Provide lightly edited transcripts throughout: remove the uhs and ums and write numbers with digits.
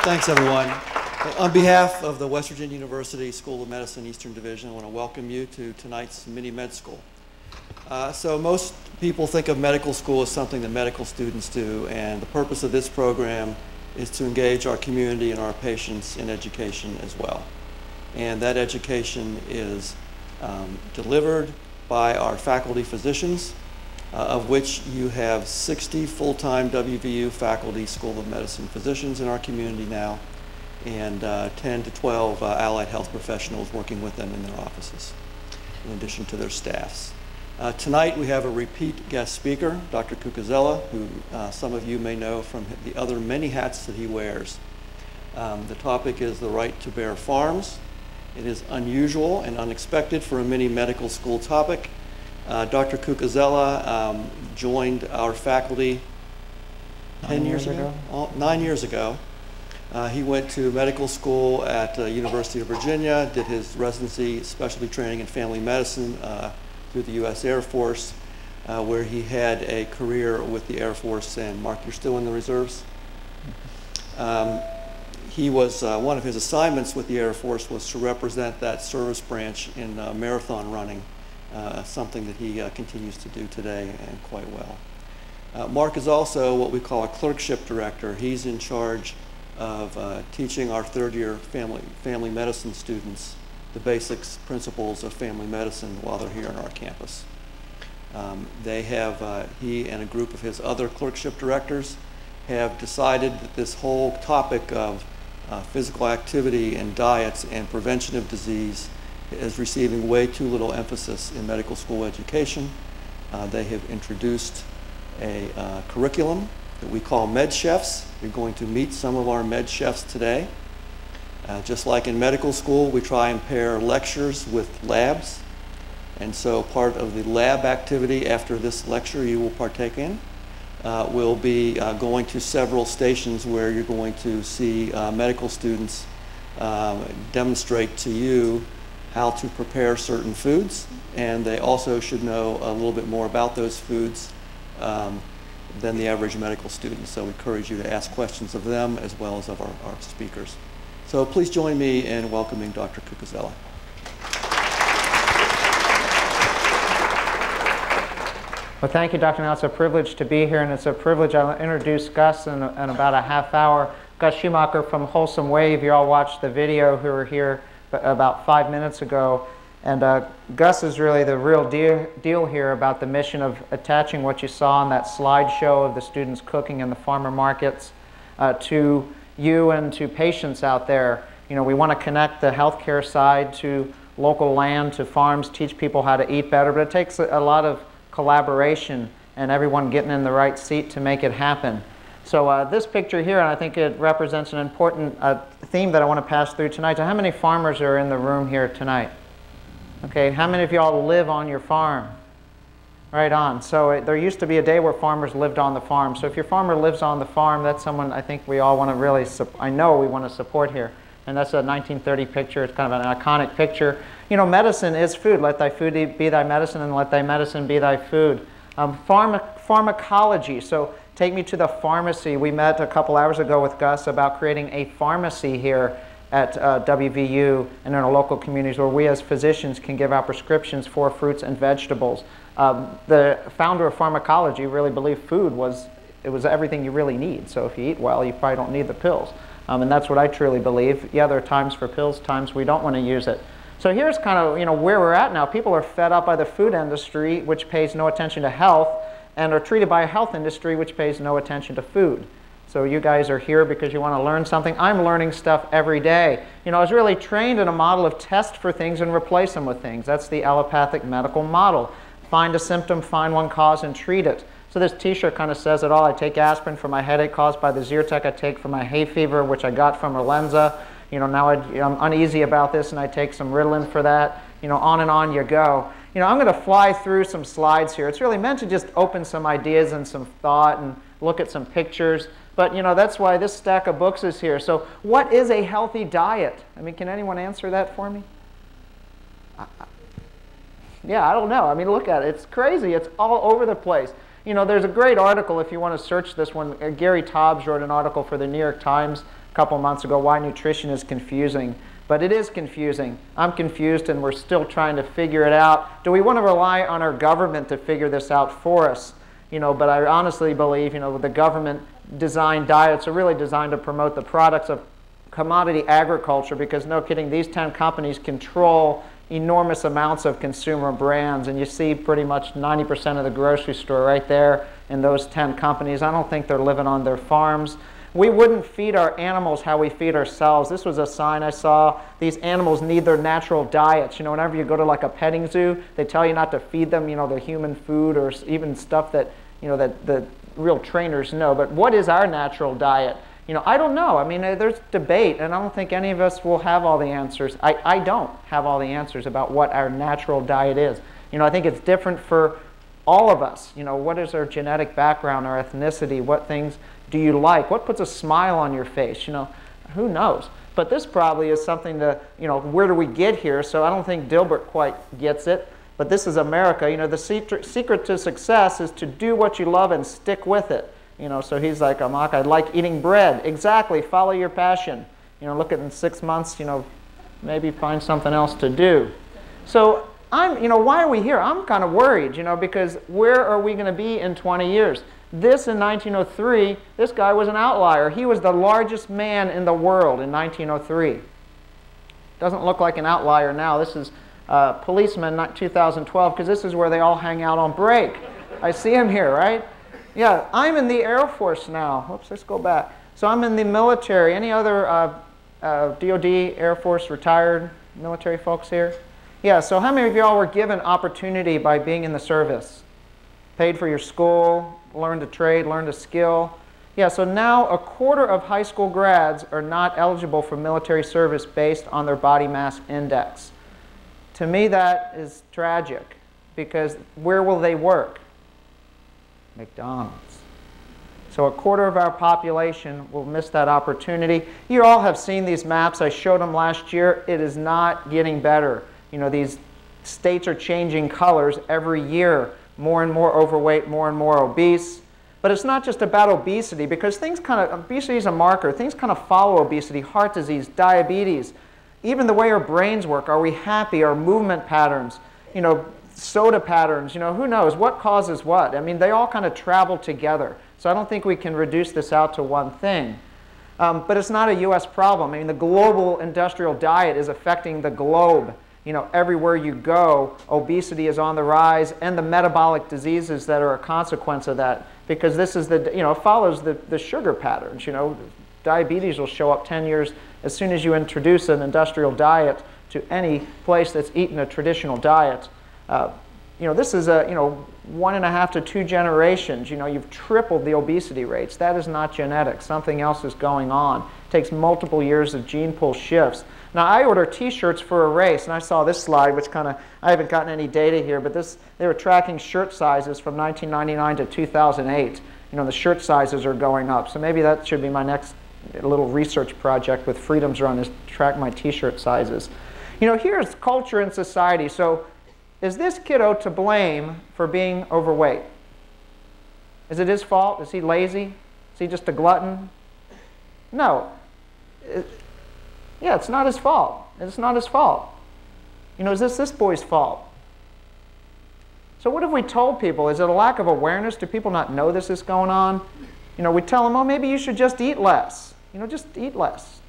Thanks, everyone. On behalf of the West Virginia University School of Medicine Eastern Division, I want to welcome you to tonight's mini med school. So most people think of medical school as something that medical students do, and the purpose of this program is to engage our community and our patients in education as well. And that education is delivered by our faculty physicians, of which you have 60 full-time WVU faculty School of Medicine physicians in our community now, and 10 to 12 allied health professionals working with them in their offices, in addition to their staffs. Tonight we have a repeat guest speaker, Dr. Cucuzzella, who some of you may know from the other many hats that he wears. The topic is the right to bear farms. It is unusual and unexpected for a mini medical school topic. Dr. Cucuzzella joined our faculty 10 years ago? 9 years ago. He went to medical school at University of Virginia, did his residency, specialty training in family medicine through the U.S. Air Force, where he had a career with the Air Force. And Mark, you're still in the reserves? He was, one of his assignments with the Air Force was to represent that service branch in marathon running, something that he continues to do today and quite well. Mark is also what we call a clerkship director. He's in charge of teaching our third-year family medicine students the basics, principles of family medicine while they're here on our campus. He and a group of his other clerkship directors have decided that this whole topic of physical activity and diets and prevention of disease is receiving way too little emphasis in medical school education. They have introduced a curriculum that we call MedCHEFS. You're going to meet some of our MedCHEFs today. Just like in medical school, we try and pair lectures with labs. And so part of the lab activity after this lecture you will partake in will be going to several stations where you're going to see medical students demonstrate to you how to prepare certain foods, and they also should know a little bit more about those foods than the average medical student. So we encourage you to ask questions of them as well as of our speakers. So please join me in welcoming Dr. Cucuzzella. Well, thank you, Dr. Now. It's a privilege to be here, and it's a privilege. I'll introduce Gus in about a half hour. Gus Schumacher from Wholesome Wave. You all watched the video who were here about 5 minutes ago. And Gus is really the real deal here about the mission of attaching what you saw on that slideshow of the students cooking in the farmer markets to you and to patients out there. You know, we want to connect the healthcare side to local land, to farms, teach people how to eat better, but it takes a lot of collaboration and everyone getting in the right seat to make it happen. So this picture here, and I think it represents an important theme that I want to pass through tonight. So how many farmers are in the room here tonight? Okay, how many of y'all live on your farm? Right on. So there used to be a day where farmers lived on the farm. So if your farmer lives on the farm, that's someone I think we all want to really, I know we want to support here. And that's a 1930 picture. It's kind of an iconic picture. You know, medicine is food. Let thy food be thy medicine, and let thy medicine be thy food. Pharmacology. So take me to the pharmacy. We met a couple hours ago with Gus about creating a pharmacy here at WVU and in our local communities where we as physicians can give out prescriptions for fruits and vegetables. The founder of pharmacology really believed food was everything you really need. So if you eat well, you probably don't need the pills. And that's what I truly believe. Yeah, there are times for pills, times we don't want to use it. So here's kind of where we're at now. People are fed up by the food industry, which pays no attention to health, and are treated by a health industry which pays no attention to food. So you guys are here because you want to learn something. I'm learning stuff every day. You know, I was really trained in a model of test for things and replace them with things. That's the allopathic medical model. Find a symptom, find one cause, and treat it. So this t-shirt kind of says it all. I take aspirin for my headache caused by the Zyrtec. I take for my hay fever, which I got from Relenza. You know, now I'm uneasy about this, and I take some Ritalin for that. You know, on and on you go. You know, I'm going to fly through some slides here. It's really meant to just open some ideas and some thought and look at some pictures. But, you know, that's why this stack of books is here. So what is a healthy diet? I mean, can anyone answer that for me? Yeah, I don't know. I mean, look at it. It's crazy. It's all over the place. You know, there's a great article if you want to search this one. Gary Taubes wrote an article for the New York Times a couple months ago, Why Nutrition is Confusing. But it is confusing. I'm confused, and we're still trying to figure it out. Do we want to rely on our government to figure this out for us? You know, but I honestly believe, you know, the government designed diets are really designed to promote the products of commodity agriculture, because no kidding, these 10 companies control enormous amounts of consumer brands, and you see pretty much 90% of the grocery store right there in those 10 companies. I don't think they're living on their farms. We wouldn't feed our animals how we feed ourselves. This was a sign I saw. These animals need their natural diets. You know, whenever you go to like a petting zoo, they tell you not to feed them, you know, the human food or even stuff that, you know, that the real trainers know. But what is our natural diet? You know, I don't know. I mean, there's debate, and I don't think any of us will have all the answers. I don't have all the answers about what our natural diet is. You know, I think it's different for all of us. You know, what is our genetic background, our ethnicity? What things do you like? What puts a smile on your face? You know, who knows? But this probably is something to, you know, where do we get here? So I don't think Dilbert quite gets it. But this is America. You know, the secret to success is to do what you love and stick with it. You know, so he's like, Amak, I like eating bread. Exactly, follow your passion. You know, look at in 6 months, you know, maybe find something else to do. So you know, why are we here? I'm kind of worried, you know, because where are we going to be in 20 years? This in 1903, this guy was an outlier. He was the largest man in the world in 1903. Doesn't look like an outlier now. This is policeman, not 2012, because this is where they all hang out on break. I see him here, right? Yeah, I'm in the Air Force now. Whoops, let's go back. So I'm in the military. Any other DOD, Air Force, retired military folks here? Yeah, so how many of y'all were given opportunity by being in the service? Paid for your school, learned a trade, learned a skill. Yeah, so now a quarter of high school grads are not eligible for military service based on their body mass index. To me, that is tragic, because where will they work? McDonald's. So a quarter of our population will miss that opportunity. You all have seen these maps. I showed them last year. It is not getting better. You know, these states are changing colors every year. More and more overweight, more and more obese. But it's not just about obesity, because obesity is a marker. Things kind of follow obesity: heart disease, diabetes, even the way our brains work. Are we happy? Our movement patterns, you know, soda patterns, you know, who knows what causes what? I mean, they all kind of travel together. So I don't think we can reduce this out to one thing. But it's not a U.S. problem. I mean, the global industrial diet is affecting the globe. You know, everywhere you go, obesity is on the rise, and the metabolic diseases that are a consequence of that. Because this is the, you know, it follows the sugar patterns. You know, diabetes will show up 10 years as soon as you introduce an industrial diet to any place that's eaten a traditional diet. You know, this is a, you know, 1.5 to 2 generations. You know, you've tripled the obesity rates. That is not genetic. Something else is going on. It takes multiple years of gene pool shifts. Now, I order T-shirts for a race, and I saw this slide, which kind of, I haven't gotten any data here, but this, they were tracking shirt sizes from 1999 to 2008. You know, the shirt sizes are going up. So maybe that should be my next little research project with Freedom's Run, is track my T-shirt sizes. You know, here's culture and society. So is this kiddo to blame for being overweight? Is it his fault? Is he lazy? Is he just a glutton? No. Yeah, it's not his fault. It's not his fault. You know, is this boy's fault? So what have we told people? Is it a lack of awareness? Do people not know this is going on? You know, we tell them, oh, maybe you should just eat less. You know, just eat less.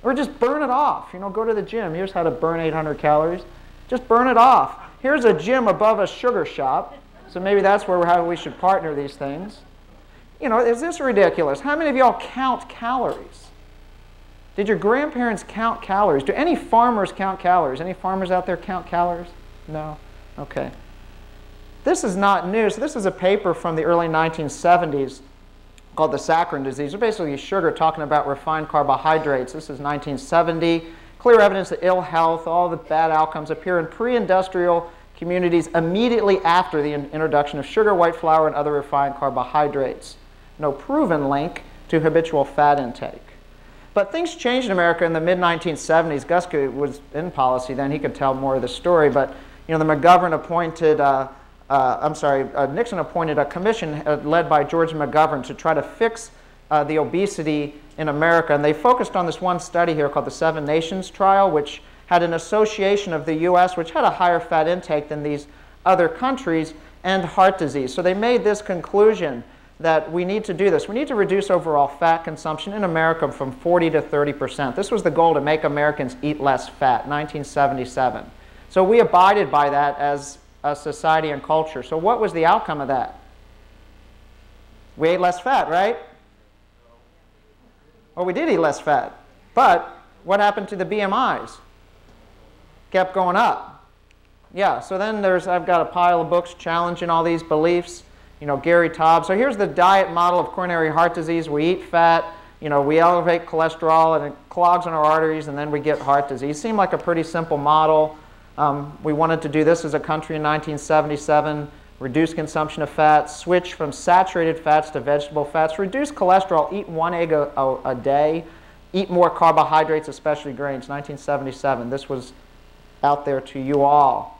Or just burn it off. You know, go to the gym. Here's how to burn 800 calories. Just burn it off. Here's a gym above a sugar shop. So maybe that's how we should partner these things. You know, is this ridiculous? How many of y'all count calories? Did your grandparents count calories? Do any farmers count calories? Any farmers out there count calories? No? Okay. This is not new. So this is a paper from the early 1970s called the Saccharin disease. It's basically sugar talking about refined carbohydrates. This is 1970. Clear evidence that ill health, all the bad outcomes appear in pre-industrial communities immediately after the introduction of sugar, white flour, and other refined carbohydrates. No proven link to habitual fat intake. But things changed in America in the mid-1970s. Guska was in policy then. He could tell more of the story. But you know, the McGovern appointed Nixon appointed a commission led by George McGovern to try to fix the obesity in America. And they focused on this one study here called the Seven Nations Trial, which had an association of the U.S., which had a higher fat intake than these other countries, and heart disease. So they made this conclusion that we need to do this. We need to reduce overall fat consumption in America from 40 to 30%. This was the goal, to make Americans eat less fat, 1977. So we abided by that as a society and culture. So what was the outcome of that? We ate less fat, right? Well, we did eat less fat. But what happened to the BMIs? Kept going up. Yeah, so then I've got a pile of books challenging all these beliefs. You know, Gary Taub. So here's the diet model of coronary heart disease. We eat fat, you know, we elevate cholesterol, and it clogs in our arteries, and then we get heart disease. Seemed like a pretty simple model. We wanted to do this as a country in 1977, reduce consumption of fat, switch from saturated fats to vegetable fats, reduce cholesterol, eat 1 egg a day, eat more carbohydrates, especially grains, 1977. This was out there to you all.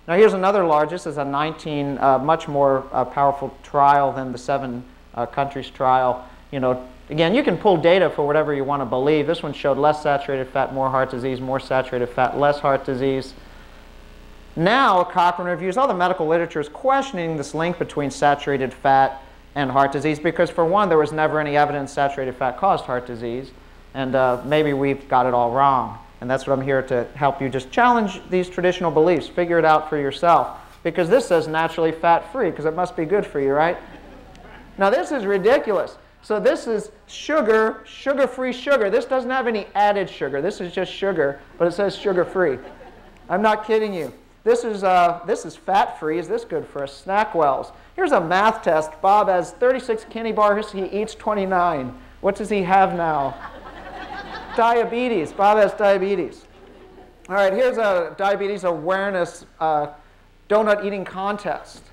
Now here's another large. This is a much more powerful trial than the 7 countries trial. You know, again, you can pull data for whatever you want to believe. This one showed less saturated fat, more heart disease, more saturated fat, less heart disease. Now, Cochrane reviews, all the medical literature is questioning this link between saturated fat and heart disease because, for one, there was never any evidence saturated fat caused heart disease, and maybe we've got it all wrong. And that's what I'm here to help you just challenge these traditional beliefs, figure it out for yourself, because this says naturally fat-free, because it must be good for you, right? Now, this is ridiculous. So this is sugar, sugar-free sugar. This doesn't have any added sugar. This is just sugar, but it says sugar-free. I'm not kidding you. This is fat-free. Is this good for us? Snackwells. Here's a math test. Bob has 36 candy bars. He eats 29. What does he have now? Diabetes. Bob has diabetes. All right, here's a diabetes awareness donut eating contest.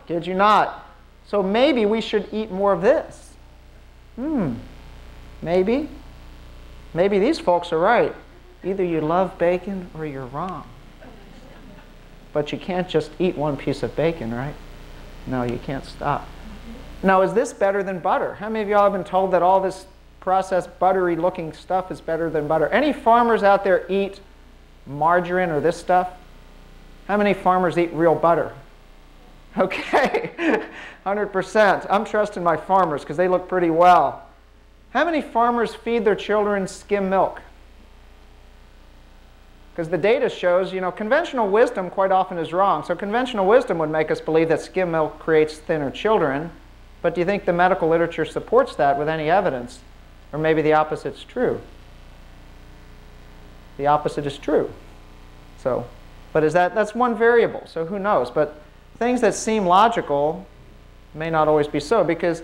Kid you not. So maybe we should eat more of this. Maybe. Maybe these folks are right. Either you love bacon or you're wrong. But you can't just eat one piece of bacon, right? No, you can't stop. Now, is this better than butter? How many of y'all have been told that all this processed buttery looking stuff is better than butter? Any farmers out there eat margarine or this stuff? How many farmers eat real butter? Okay, 100%. I'm trusting my farmers because they look pretty well. How many farmers feed their children skim milk? Because the data shows, you know, conventional wisdom quite often is wrong. So conventional wisdom would make us believe that skim milk creates thinner children. But do you think the medical literature supports that with any evidence? Or maybe the opposite's true? The opposite is true. So, but that's one variable, so who knows? But things that seem logical may not always be so, because,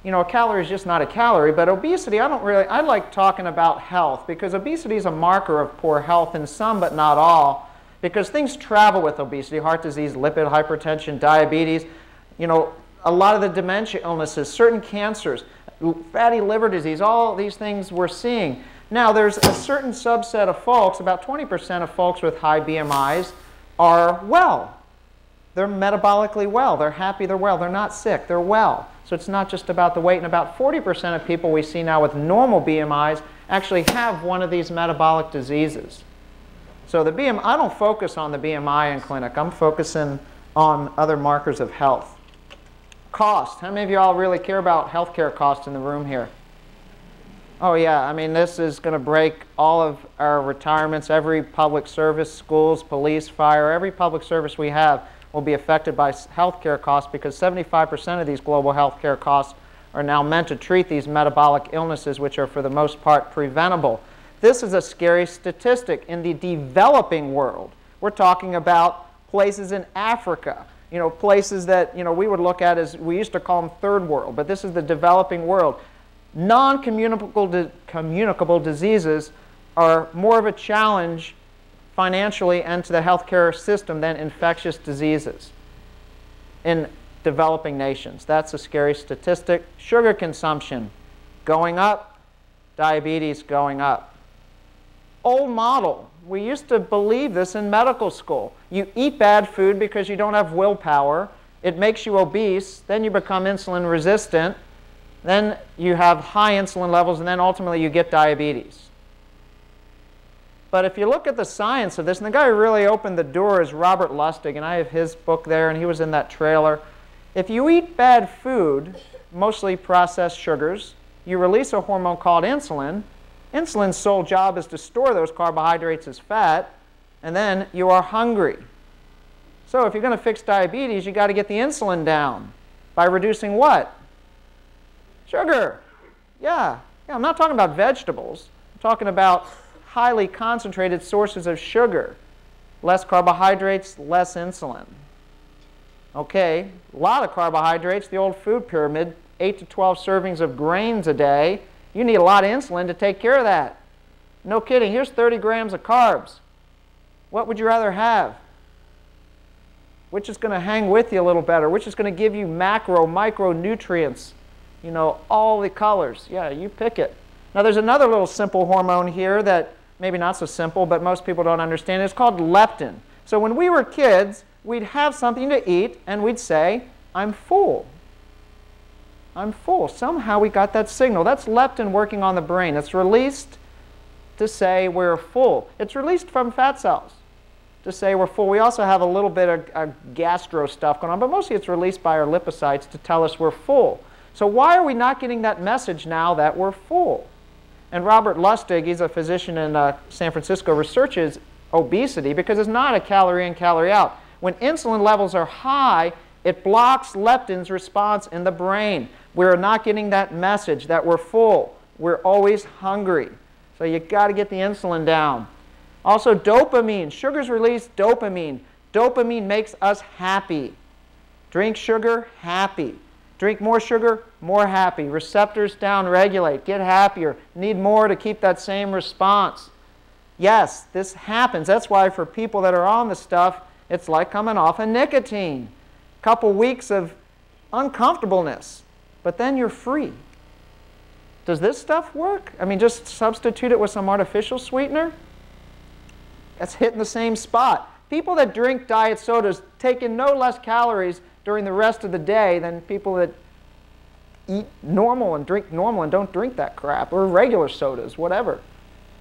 you know, a calorie is just not a calorie. But obesity, I like talking about health, because obesity is a marker of poor health in some but not all, because things travel with obesity: heart disease, lipid hypertension, diabetes, you know, a lot of the dementia illnesses, certain cancers, fatty liver disease, all these things we're seeing. Now, there's a certain subset of folks, about 20% of folks with high BMIs are well. They're metabolically well. They're happy, they're well. They're not sick, they're well. So it's not just about the weight. And about 40% of people we see now with normal BMIs actually have one of these metabolic diseases. So the BMI, I don't focus on the BMI in clinic. I'm focusing on other markers of health. Cost. How many of you all really care about healthcare costs in the room here? Oh yeah, I mean, this is going to break all of our retirements. Every public service, schools, police, fire, every public service we have will be affected by healthcare costs, because 75% of these global healthcare costs are now meant to treat these metabolic illnesses, which are for the most part preventable. This is a scary statistic. In the developing world, we're talking about places in Africa, you know, places that, you know, we would look at as, we used to call them third world, but this is the developing world. Non-communicable diseases are more of a challenge financially and to the healthcare system than infectious diseases in developing nations. That's a scary statistic. Sugar consumption going up, diabetes going up. Old model. We used to believe this in medical school. You eat bad food because you don't have willpower. It makes you obese. Then you become insulin resistant. Then you have high insulin levels, and then ultimately you get diabetes. But if you look at the science of this, and the guy who really opened the door is Robert Lustig, and I have his book there, and he was in that trailer. If you eat bad food, mostly processed sugars, you release a hormone called insulin. Insulin's sole job is to store those carbohydrates as fat, and then you are hungry. So if you're going to fix diabetes, you've got to get the insulin down by reducing what? Sugar. Yeah, I'm not talking about vegetables. I'm talking about highly concentrated sources of sugar. Less carbohydrates, less insulin. Okay, a lot of carbohydrates, the old food pyramid, 8 to 12 servings of grains a day. You need a lot of insulin to take care of that. No kidding, here's 30 grams of carbs. What would you rather have? Which is going to hang with you a little better? Which is going to give you macro, micronutrients? You know, all the colors. Yeah, you pick it. Now there's another little simple hormone here that maybe not so simple, but most people don't understand. It's called leptin. So when we were kids, we'd have something to eat, and we'd say, I'm full. I'm full. Somehow we got that signal. That's leptin working on the brain. It's released to say we're full. It's released from fat cells to say we're full. We also have a little bit of gastro stuff going on, but mostly it's released by our lipocytes to tell us we're full. So why are we not getting that message now that we're full? And Robert Lustig, he's a physician in San Francisco, researches obesity because it's not a calorie in, calorie out. When insulin levels are high, it blocks leptin's response in the brain. We're not getting that message that we're full. We're always hungry. So you've got to get the insulin down. Also dopamine. Sugars release dopamine. Dopamine makes us happy. Drink sugar, happy. Drink more sugar, more happy. Receptors down-regulate. Get happier. Need more to keep that same response. Yes, this happens. That's why for people that are on the stuff, it's like coming off of nicotine. A couple weeks of uncomfortableness, but then you're free. Does this stuff work? I mean, just substitute it with some artificial sweetener? That's hitting the same spot. People that drink diet sodas take in no less calories during the rest of the day than people that eat normal and drink normal and don't drink that crap, or regular sodas, whatever.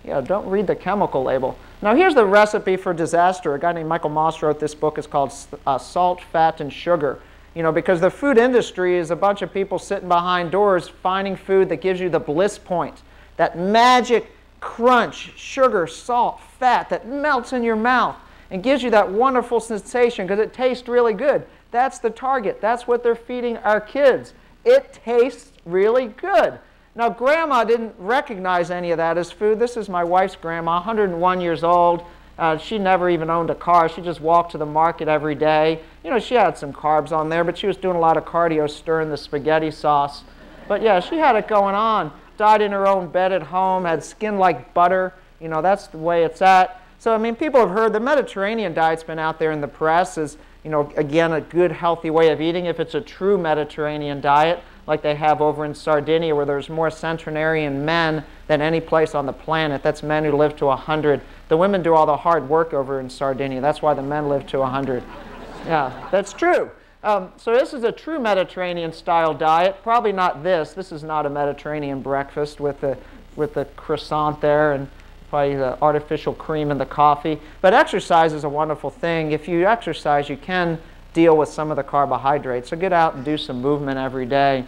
Yeah, don't read the chemical label. Now here's the recipe for disaster. A guy named Michael Moss wrote this book. It's called Salt, Fat, and Sugar. You know, because the food industry is a bunch of people sitting behind doors finding food that gives you the bliss point, that magic crunch, sugar, salt, fat that melts in your mouth and gives you that wonderful sensation because it tastes really good. That's the target. That's what they're feeding our kids. It tastes really good. Now, Grandma didn't recognize any of that as food. This is my wife's grandma, 101 years old. She never even owned a car. She just walked to the market every day. You know, she had some carbs on there, but she was doing a lot of cardio stirring the spaghetti sauce. But yeah, she had it going on. Died in her own bed at home, had skin like butter. You know, that's the way it's at. So, I mean, people have heard the Mediterranean diet's been out there in the press as, you know, again, a good, healthy way of eating if it's a true Mediterranean diet, like they have over in Sardinia, where there's more centenarian men than any place on the planet. That's men who live to 100. The women do all the hard work over in Sardinia. That's why the men live to 100. Yeah, that's true. So this is a true Mediterranean-style diet. Probably not this. This is not a Mediterranean breakfast with the croissant there and probably the artificial cream in the coffee. But exercise is a wonderful thing. If you exercise, you can deal with some of the carbohydrates. So get out and do some movement every day.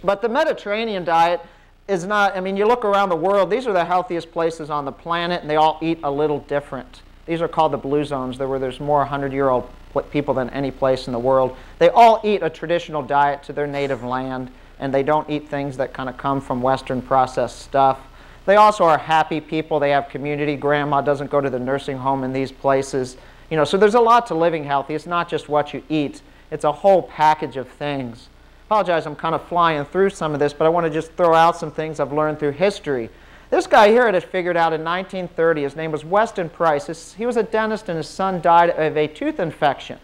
But the Mediterranean diet is not, I mean, you look around the world, these are the healthiest places on the planet, and they all eat a little different. These are called the blue zones, where there's more 100-year-old people than any place in the world. They all eat a traditional diet to their native land, and they don't eat things that kind of come from Western processed stuff. They also are happy people. They have community. Grandma doesn't go to the nursing home in these places. You know, so there's a lot to living healthy. It's not just what you eat. It's a whole package of things. Apologize, I'm kind of flying through some of this, but I want to just throw out some things I've learned through history. This guy here had it figured out in 1930. His name was Weston Price. He was a dentist, and his son died of a tooth infection.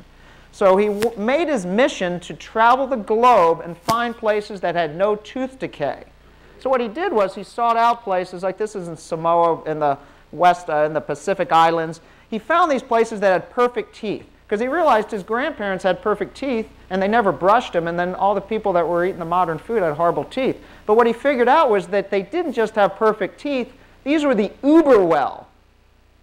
So he made his mission to travel the globe and find places that had no tooth decay. So what he did was he sought out places, like this is in Samoa in the in the Pacific Islands. He found these places that had perfect teeth, because he realized his grandparents had perfect teeth and they never brushed them, and then all the people that were eating the modern food had horrible teeth. But what he figured out was that they didn't just have perfect teeth, these were the uber well.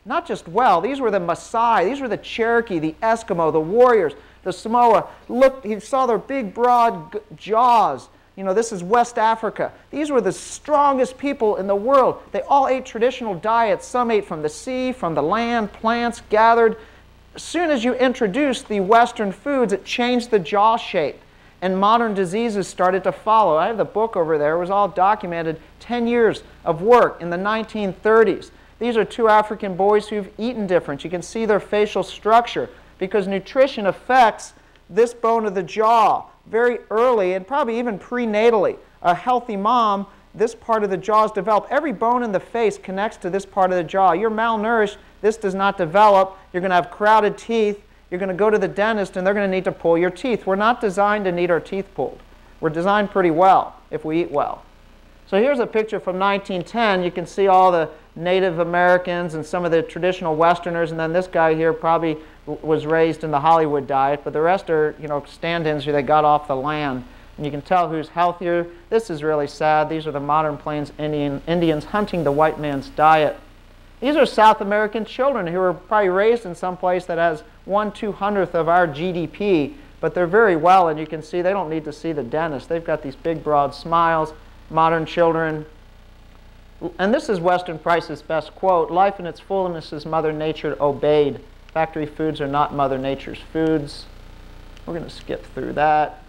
Not just well, these were the Maasai, these were the Cherokee, the Eskimo, the warriors, the Samoa. Look, he saw their big, broad jaws. You know, this is West Africa. These were the strongest people in the world. They all ate traditional diets. Some ate from the sea, from the land, plants gathered. As soon as you introduced the Western foods, it changed the jaw shape, and modern diseases started to follow. I have the book over there. It was all documented, 10 years of work in the 1930s. These are two African boys who've eaten different. You can see their facial structure, because nutrition affects this bone of the jaw very early and probably even prenatally. A healthy mom, this part of the jaw is developed. Every bone in the face connects to this part of the jaw. You're malnourished, this does not develop. You're going to have crowded teeth. You're going to go to the dentist and they're going to need to pull your teeth. We're not designed to need our teeth pulled. We're designed pretty well if we eat well. So here's a picture from 1910. You can see all the Native Americans and some of the traditional Westerners, and then this guy here probably was raised in the Hollywood diet, but the rest are, you know, stand-ins who they got off the land. And you can tell who's healthier. This is really sad. These are the modern Plains Indians hunting the white man's diet. These are South American children who were probably raised in some place that has 1/200th of our GDP, but they're very well, and you can see they don't need to see the dentist. They've got these big, broad smiles. Modern children. And this is Weston Price's best quote: "Life in its fullness is Mother Nature obeyed. Factory foods are not Mother Nature's foods." We're going to skip through that.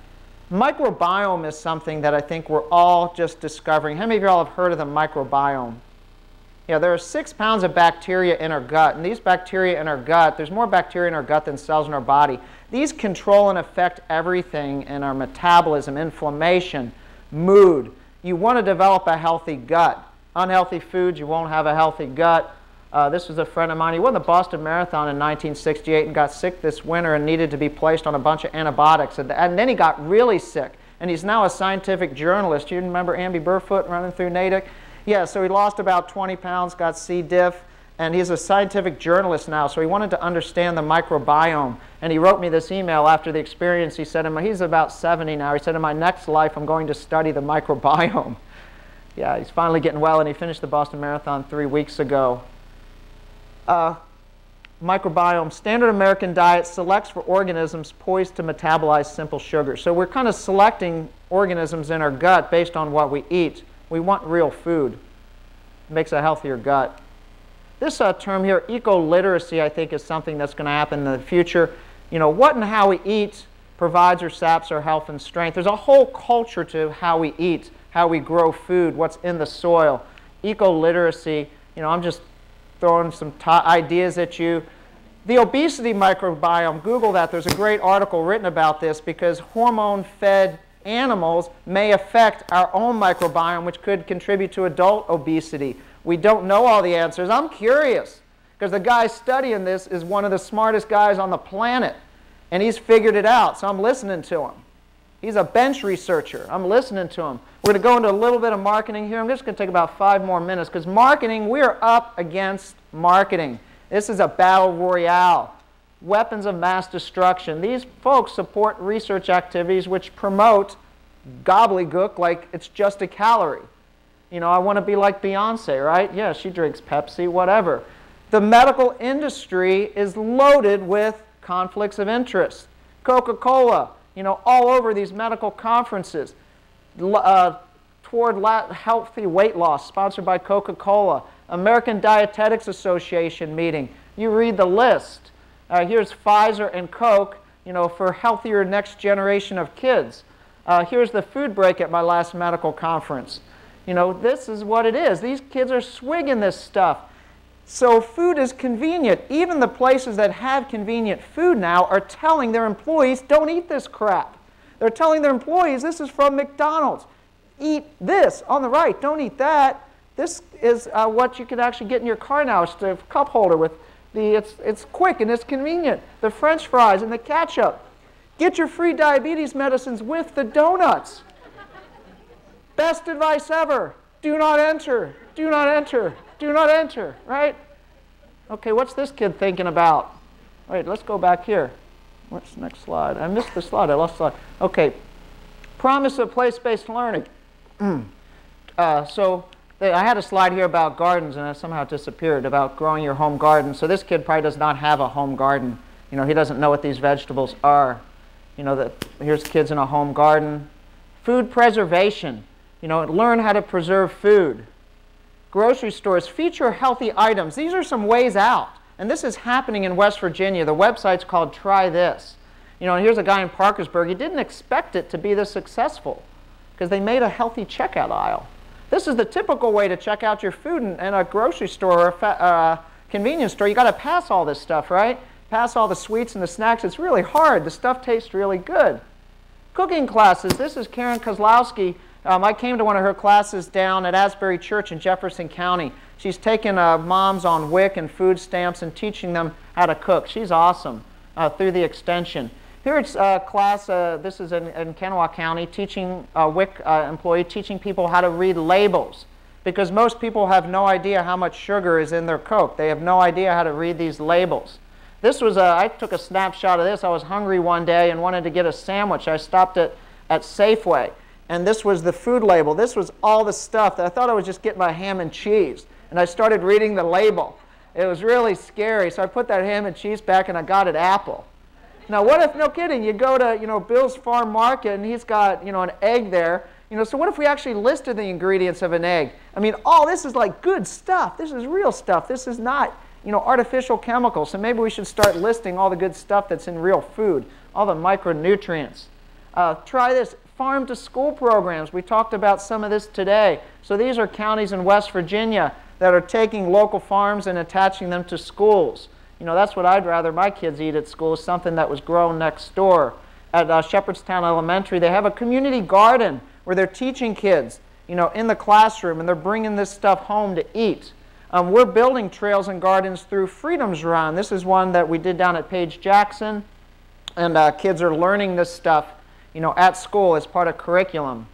Microbiome is something that I think we're all just discovering. How many of you all have heard of the microbiome? Yeah, there are 6 pounds of bacteria in our gut, and these bacteria in our gut, there's more bacteria in our gut than cells in our body. These control and affect everything in our metabolism, inflammation, mood. You want to develop a healthy gut. Unhealthy foods, you won't have a healthy gut. This was a friend of mine. He won the Boston Marathon in 1968 and got sick this winter and needed to be placed on a bunch of antibiotics. And then he got really sick. And he's now a scientific journalist. You remember Amby Burfoot running through Natick? Yeah, so he lost about 20 pounds, got C. diff, and he's a scientific journalist now. So he wanted to understand the microbiome. And he wrote me this email after the experience. He said, he's about 70 now. He said, in my next life, I'm going to study the microbiome. Yeah, he's finally getting well, and he finished the Boston Marathon 3 weeks ago. Microbiome, standard American diet selects for organisms poised to metabolize simple sugars. So we're kind of selecting organisms in our gut based on what we eat. We want real food. It makes a healthier gut. This term here, eco-literacy, I think is something that's going to happen in the future. You know, what and how we eat provides or saps our health and strength. There's a whole culture to how we eat, how we grow food, what's in the soil. Eco-literacy, you know, I'm just throwing some ideas at you. The obesity microbiome, Google that. There's a great article written about this because hormone-fed animals may affect our own microbiome, which could contribute to adult obesity. We don't know all the answers. I'm curious because the guy studying this is one of the smartest guys on the planet, and he's figured it out, so I'm listening to him. He's a bench researcher. I'm listening to him. We're going to go into a little bit of marketing here. I'm just going to take about 5 more minutes because marketing, we're up against marketing. This is a battle royale. Weapons of mass destruction. These folks support research activities which promote gobbledygook like it's just a calorie. You know, I want to be like Beyonce, right? Yeah, she drinks Pepsi, whatever. The medical industry is loaded with conflicts of interest. Coca-Cola, you know, all over these medical conferences toward healthy weight loss, sponsored by Coca-Cola. American Dietetics Association meeting. You read the list. Here's Pfizer and Coke, you know, for healthier next generation of kids. Here's the food break at my last medical conference. You know, this is what it is. These kids are swigging this stuff. So food is convenient. Even the places that have convenient food now are telling their employees, don't eat this crap. They're telling their employees, this is from McDonald's. Eat this on the right. Don't eat that. This is what you can actually get in your car now. It's the cup holder with it's quick and it's convenient. The French fries and the ketchup. Get your free diabetes medicines with the donuts. Best advice ever. Do not enter. Do not enter. Do not enter. Right? Okay, what's this kid thinking about? Wait, let's go back here. What's the next slide? I missed the slide. I lost the slide. Okay, promise of place-based learning. I had a slide here about gardens, and it somehow disappeared, about growing your home garden. So this kid probably does not have a home garden. You know, he doesn't know what these vegetables are. You know, here's kids in a home garden. Food preservation. You know, learn how to preserve food. Grocery stores, feature healthy items. These are some ways out. And this is happening in West Virginia. The website's called Try This. You know, and here's a guy in Parkersburg. He didn't expect it to be this successful because they made a healthy checkout aisle. This is the typical way to check out your food in a grocery store or a convenience store. You got to pass all this stuff, right? Pass all the sweets and the snacks. It's really hard. The stuff tastes really good. Cooking classes. This is Karen Kozlowski. I came to one of her classes down at Asbury Church in Jefferson County. She's taken moms on WIC and food stamps and teaching them how to cook. She's awesome through the extension. Here it's a class, this is in Kanawha County, teaching WIC employee, teaching people how to read labels. Because most people have no idea how much sugar is in their Coke. They have no idea how to read these labels. This was, I took a snapshot of this. I was hungry one day and wanted to get a sandwich. I stopped at Safeway. And this was the food label. This was all the stuff that I thought I was just getting my ham and cheese. And I started reading the label. It was really scary. So I put that ham and cheese back and I got an apple. Now, what if, no kidding, you go to, you know, Bill's Farm Market and he's got, you know, an egg there. You know, so what if we actually listed the ingredients of an egg? I mean, all this is like good stuff. This is real stuff. This is not, you know, artificial chemicals. So maybe we should start listing all the good stuff that's in real food, all the micronutrients. Try this. Farm to school programs. We talked about some of this today. So these are counties in West Virginia that are taking local farms and attaching them to schools. You know, that's what I'd rather my kids eat at school, is something that was grown next door. At Shepherdstown Elementary, they have a community garden where they're teaching kids, you know, in the classroom, and they're bringing this stuff home to eat. We're building trails and gardens through Freedom's Run. This is one that we did down at Page Jackson, and kids are learning this stuff, you know, at school as part of curriculum.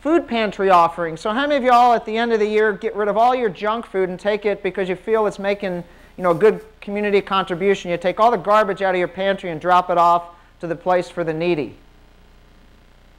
Food pantry offerings. So how many of y'all at the end of the year get rid of all your junk food and take it because you feel it's making, you know, a good community contribution? You take all the garbage out of your pantry and drop it off to the place for the needy.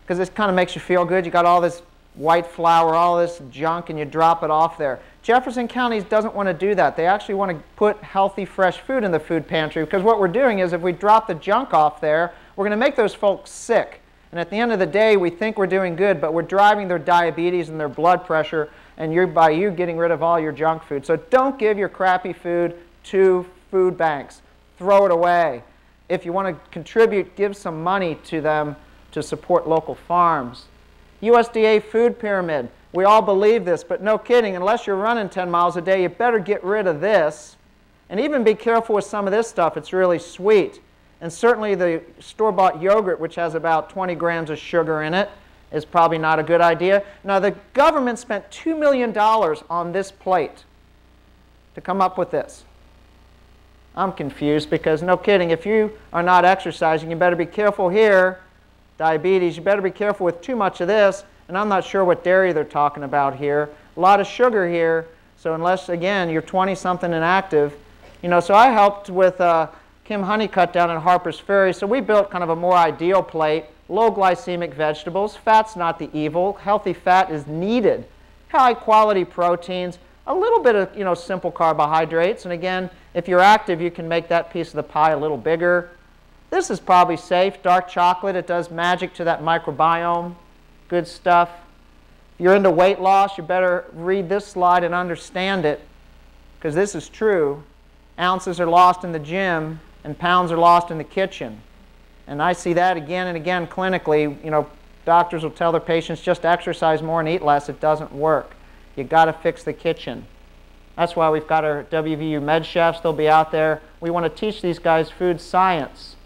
Because this kind of makes you feel good. You got all this white flour, all this junk, and you drop it off there. Jefferson County doesn't want to do that. They actually want to put healthy, fresh food in the food pantry, because what we're doing is if we drop the junk off there, we're going to make those folks sick. And at the end of the day, we think we're doing good, but we're driving their diabetes and their blood pressure, and by you getting rid of all your junk food. So don't give your crappy food to food banks. Throw it away. If you want to contribute, give some money to them to support local farms. USDA food pyramid. We all believe this, but no kidding, unless you're running 10 miles a day, you better get rid of this. And even be careful with some of this stuff. It's really sweet. And certainly the store-bought yogurt, which has about 20 grams of sugar in it, is probably not a good idea. Now, the government spent $2 million on this plate to come up with this. I'm confused because, no kidding, if you are not exercising, you better be careful here. Diabetes, you better be careful with too much of this. And I'm not sure what dairy they're talking about here. A lot of sugar here. So unless, again, you're 20-something and active. You know, so I helped with Kim Honeycutt down in Harper's Ferry. So we built kind of a more ideal plate. Low glycemic vegetables. Fat's not the evil. Healthy fat is needed. High quality proteins. A little bit of, you know, simple carbohydrates. And again, if you're active, you can make that piece of the pie a little bigger. This is probably safe. Dark chocolate. It does magic to that microbiome. Good stuff. If you're into weight loss, you better read this slide and understand it, because this is true. Ounces are lost in the gym and pounds are lost in the kitchen. And I see that again and again clinically. You know, doctors will tell their patients just exercise more and eat less. It doesn't work. You got to fix the kitchen. That's why we've got our WVU MedCHEFs. They'll be out there. We want to teach these guys food science.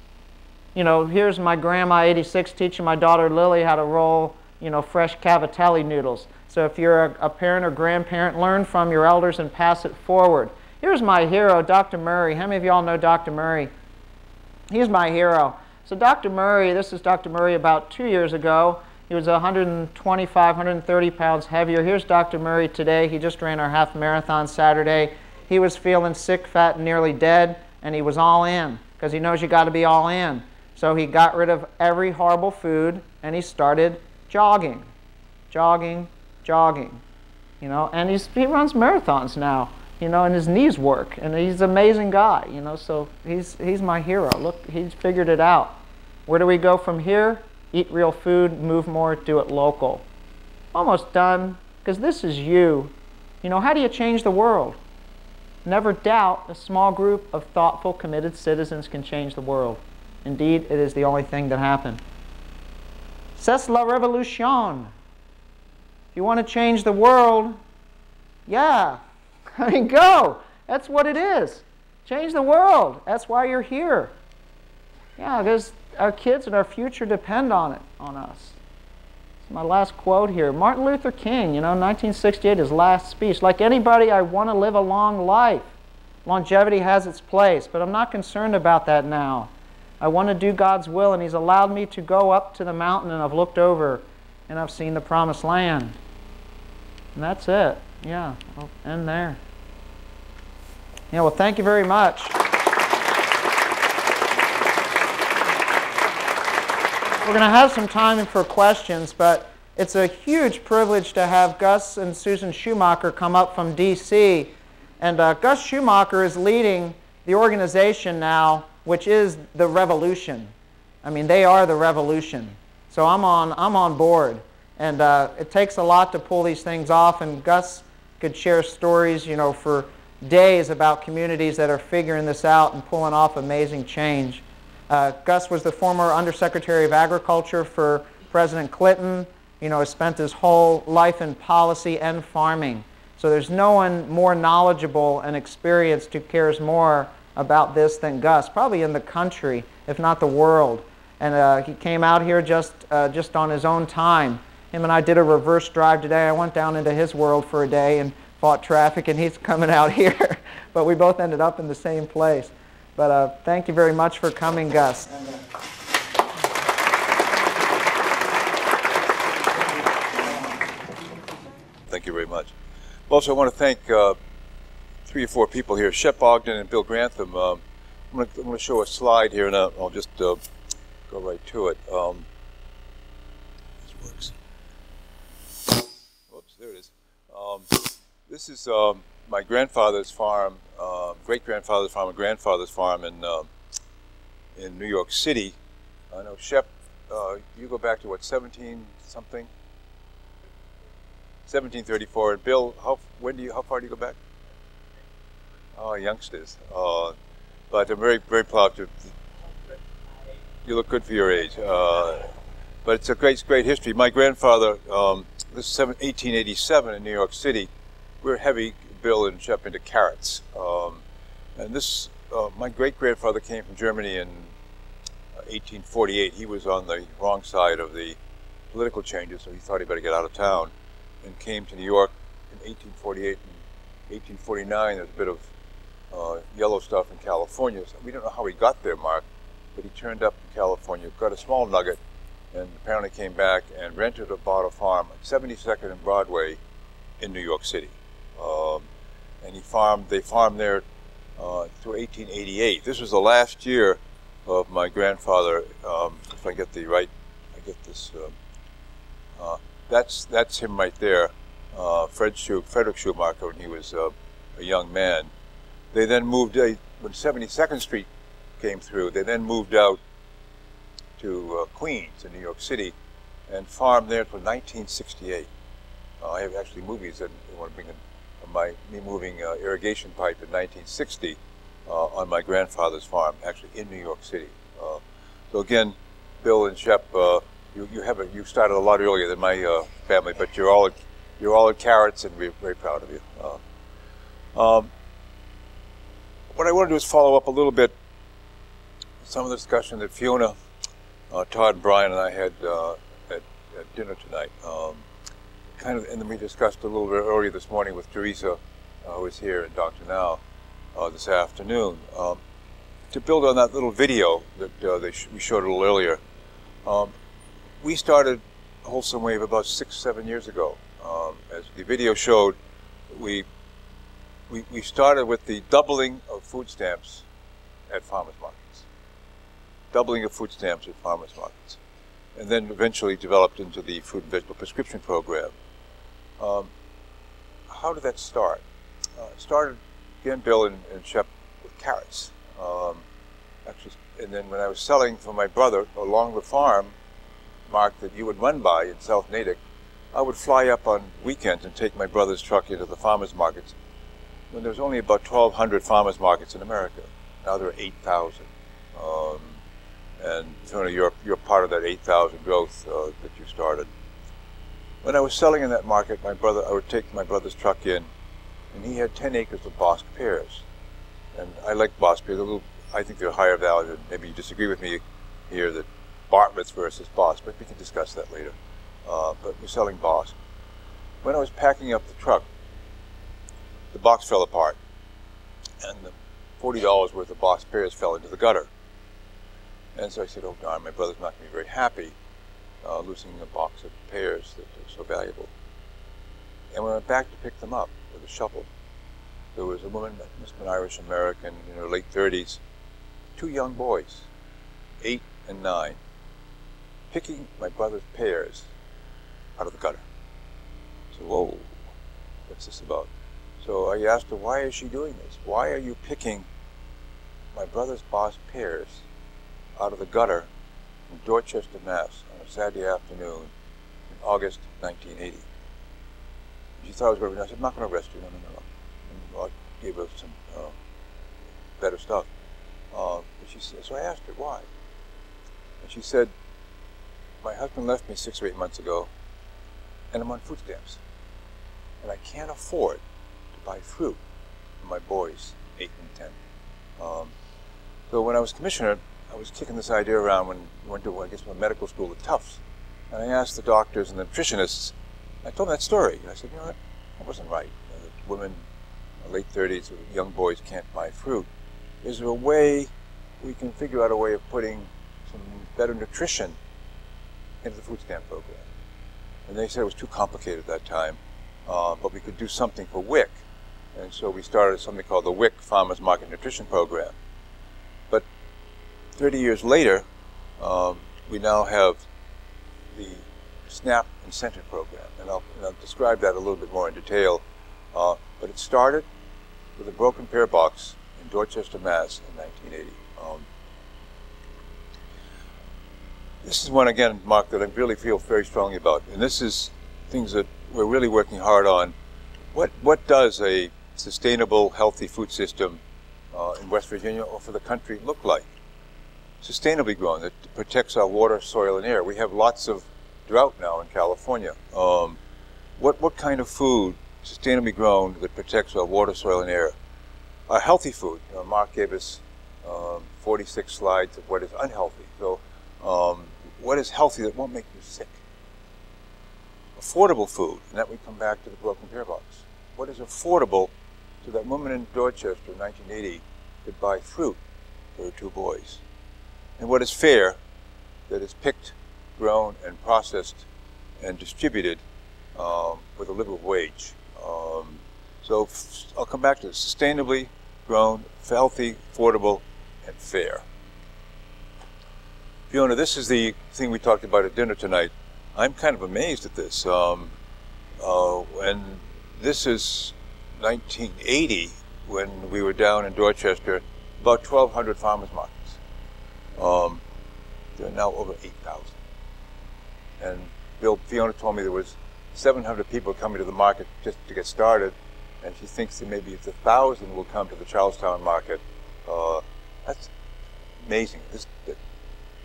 You know, here's my grandma, 86, teaching my daughter Lily how to roll, you know, fresh cavatelli noodles. So if you're a parent or grandparent, learn from your elders and pass it forward. Here's my hero, Dr. Murray. How many of y'all know Dr. Murray? He's my hero. So Dr. Murray, this is Dr. Murray about 2 years ago. He was 125, 130 pounds heavier. Here's Dr. Murray today. He just ran our half marathon Saturday. he was feeling sick, fat, and nearly dead, and he was all in, because he knows you got to be all in. So he got rid of every horrible food, and he started jogging, jogging, jogging. You know, and he runs marathons now, you know, and his knees work, and he's an amazing guy, you know, so he's my hero. Look, he's figured it out. Where do we go from here? Eat real food, move more, do it local. Almost done, because this is you. You know, how do you change the world? Never doubt a small group of thoughtful, committed citizens can change the world. Indeed, it is the only thing that happened. C'est la révolution. If you want to change the world, yeah, I mean, go. That's what it is. Change the world. That's why you're here. Yeah, because our kids and our future depend on it, on us. It's my last quote here. Martin Luther King, you know, 1968, his last speech. Like anybody, I want to live a long life. Longevity has its place, but I'm not concerned about that now. I want to do God's will, and He's allowed me to go up to the mountain, and I've looked over, and I've seen the promised land. And that's it. Yeah, I'll end there. Yeah, well, thank you very much. We're going to have some time for questions, but it's a huge privilege to have Gus and Susan Schumacher come up from D.C. And Gus Schumacher is leading the organization now, which is the revolution. I mean, they are the revolution. So I'm on board. And it takes a lot to pull these things off, and Gus could share stories, you know, for days about communities that are figuring this out and pulling off amazing change. Gus was the former Undersecretary of Agriculture for President Clinton. You know, has spent his whole life in policy and farming. So there's no one more knowledgeable and experienced who cares more about this than Gus, probably in the country, if not the world. And he came out here just on his own time. Him and I did a reverse drive today. I went down into his world for a day and fought traffic, and he's coming out here. But we both ended up in the same place. But thank you very much for coming, Gus. Thank you very much. Also, I want to thank 3 or 4 people here, Shep Ogden and Bill Grantham. I'm going to show a slide here, and I'll just go right to it. This works. Whoops, there it is. This is my grandfather's farm, great-grandfather's farm, and grandfather's farm in New York City. I know, Shep, you go back to what, 17-something? 1734. And Bill, how far do you go back? Oh, youngsters. But I'm very, very proud to. You look good for your age. But it's a great history. My grandfather, this is 1887 in New York City. We're heavy, Bill and Shep, into carrots. And this, my great-grandfather came from Germany in 1848. He was on the wrong side of the political changes, so he thought he better get out of town, and came to New York in 1848 and 1849. There's a bit of yellow stuff in California. So we don't know how he got there, Mark, but he turned up in California, got a small nugget, and apparently came back and rented or bought a farm at 72nd and Broadway in New York City. And they farmed there through 1888. This was the last year of my grandfather, if I get this, that's him right there, Frederick Schumacher, when he was a young man. They then moved, when 72nd Street came through, they then moved out to Queens in New York City and farmed there until 1968. I have actually movies that I want to bring in me moving irrigation pipe in 1960 on my grandfather's farm, actually in New York City. So again, Bill and Shep, you started a lot earlier than my family, but you're all at carrots, and we're very proud of you. What I want to do is follow up a little bit some of the discussion that Fiona, Todd, and Brian and I had at dinner tonight. And then we discussed a little bit earlier this morning with Teresa, who is here, and Dr. Now this afternoon. To build on that little video that we showed a little earlier, we started Wholesome Wave about 6-7 years ago. As the video showed, we we started with the doubling of food stamps at farmers markets. Doubling of food stamps at farmers markets. And then eventually developed into the fruit and vegetable prescription program. How did that start? It started, again, Bill and Shep, with carrots. Actually, and then when I was selling for my brother along the farm, Mark, that you would run by in South Natick, I would fly up on weekends and take my brother's truck into the farmers markets when there was only about 1,200 farmers markets in America. Now there are 8,000. And Fiona, you're part of that 8,000 growth that you started. When I was selling in that market, I would take my brother's truck in, and he had 10 acres of Bosc pears. And I like Bosc pears. I think they're higher value. Maybe you disagree with me here that Bartlett's versus Bosc, but we can discuss that later. But we're selling Bosc. When I was packing up the truck, the box fell apart, and the $40 worth of Bosc pears fell into the gutter. And so I said, oh darn, my brother's not going to be very happy losing a box of pears that are so valuable. And when I went back to pick them up with a shovel, there was a woman, must have been Irish American, in her late 30s, 2 young boys, 8 and 9, picking my brother's pears out of the gutter. So, whoa, what's this about? So I asked her, why is she doing this? Why are you picking my brother's Bosc pears out of the gutter in Dorchester, Mass, on a Saturday afternoon in August 1980? She thought I was going to. I said, I'm not going to arrest you. No. And I gave her some better stuff. But she said, so I asked her why, and she said, my husband left me 6 or 8 months ago, and I'm on food stamps, and I can't afford to buy fruit for my boys, 8 and 10. So when I was commissioner, I was kicking this idea around when I went to, I guess, my medical school at Tufts. And I asked the doctors and the nutritionists, I told them that story. And I said, you know what, that wasn't right. You know, the women in the late 30s, young boys can't buy fruit. Is there a way we can figure out a way of putting some better nutrition into the food stamp program? And they said it was too complicated at that time, but we could do something for WIC. And so we started something called the WIC Farmers Market Nutrition Program. But 30 years later, we now have the SNAP Incentive Program, and I'll describe that a little bit more in detail. But it started with a broken pear box in Dorchester, Mass. in 1980. This is one, again, Mark, that I really feel very strongly about, and this is things that we're really working hard on. What does a sustainable, healthy food system in West Virginia or for the country look like? Sustainably grown, that protects our water, soil, and air. We have lots of drought now in California. What kind of food, sustainably grown, that protects our water, soil, and air? A healthy food. You know, Mark gave us 46 slides of what is unhealthy. So what is healthy that won't make you sick? Affordable food, and that we come back to the broken pear box. What is affordable so that woman in Dorchester in 1980 could buy fruit for her 2 boys? And what is fair, that is picked, grown, and processed and distributed with a livable wage. So I'll come back to this. Sustainably grown, healthy, affordable, and fair. Fiona, this is the thing we talked about at dinner tonight. I'm kind of amazed at this. And this is 1980, when we were down in Dorchester, about 1,200 farmers markets. There are now over 8,000. And Fiona told me there was 700 people coming to the market just to get started, and she thinks that maybe 1,000 will come to the Charlestown market. That's amazing.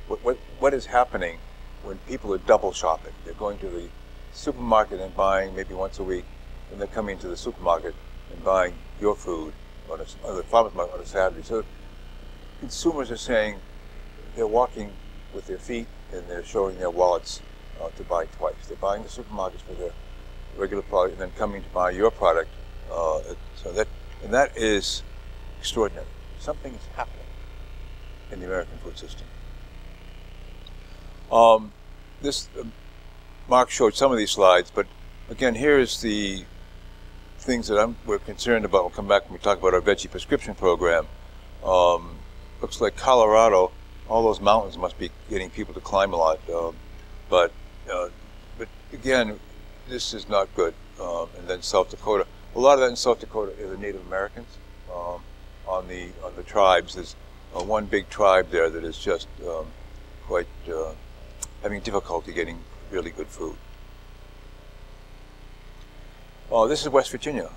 What is happening when people are double shopping? They're going to the supermarket and buying maybe once a week, and they're coming to the supermarket and buying your food on the farmer's market on a Saturday. So consumers are saying they're walking with their feet and they're showing their wallets to buy twice. They're buying the supermarkets for their regular product and then coming to buy your product. And that is extraordinary. Something is happening in the American food system. Mark showed some of these slides, but again, here is the things that we're concerned about, we'll come back when we talk about our veggie prescription program. Looks like Colorado, all those mountains must be getting people to climb a lot. But again, this is not good. And then South Dakota, a lot of that in South Dakota is the Native Americans. On the tribes, there's one big tribe there that is just quite having difficulty getting really good food. This is West Virginia,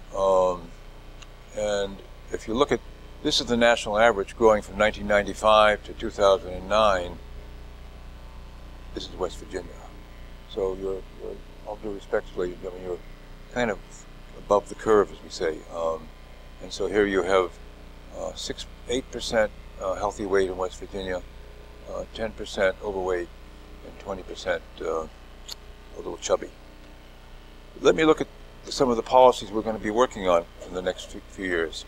and if you look at, this is the national average growing from 1995 to 2009. This is West Virginia. So you're all due respectfully, I mean, you're kind of above the curve, as we say. And so here you have 8% healthy weight in West Virginia, 10% overweight, and 20% a little chubby. Let me look at some of the policies we're going to be working on in the next few years.